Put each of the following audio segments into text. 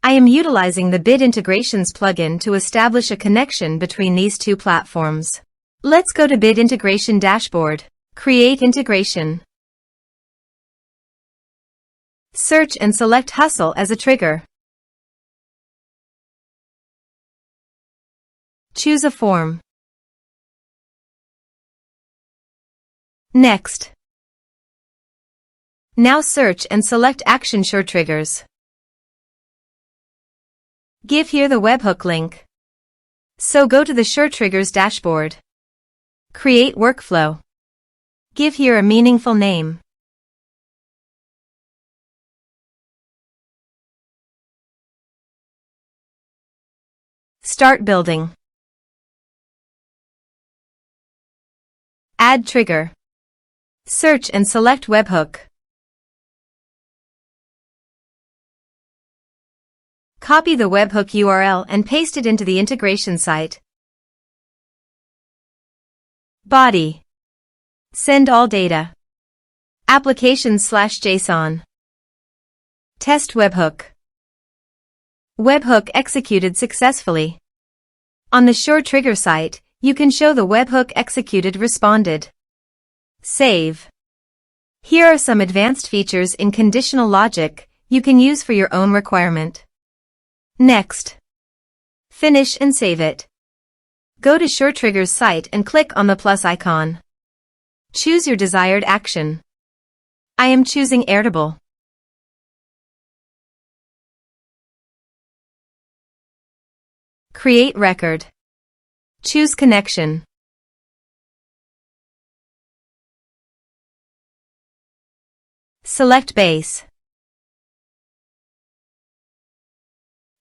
I am utilizing the Bit Integrations plugin to establish a connection between these two platforms. Let's go to Bit Integration Dashboard. Create integration. Search and select Hustle as a trigger. Choose a form. Next. Now search and select Action SureTriggers. Give here the webhook link. So go to the SureTriggers dashboard. Create workflow. Give here a meaningful name. Start building. Add trigger. Search and select webhook. Copy the webhook URL and paste it into the integration site. Body. Send all data. Applications/JSON. Test webhook. Webhook executed successfully. On the SureTrigger site, you can show the webhook executed responded. Save. Here are some advanced features in conditional logic you can use for your own requirement. Next. Finish and save it. Go to SureTriggers site and click on the plus icon. Choose your desired action. I am choosing Airtable. Create record. Choose connection. Select base.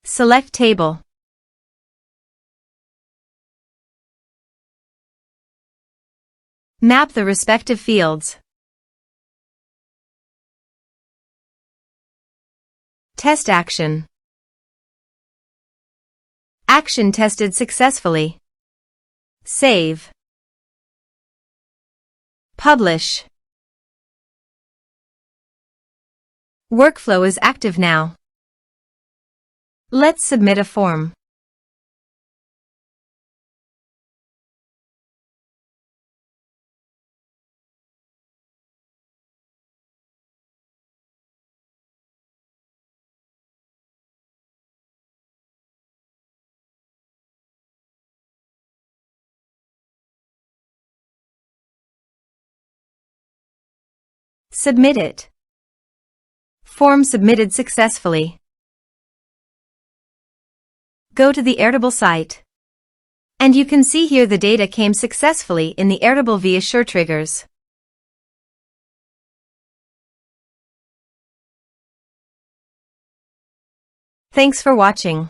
Select table. Map the respective fields. Test action. Action tested successfully. Save. Publish. Workflow is active now. Let's submit a form. Submit it. Form submitted successfully. Go to the Airtable site. And you can see here the data came successfully in the Airtable via SureTriggers. Thanks for watching.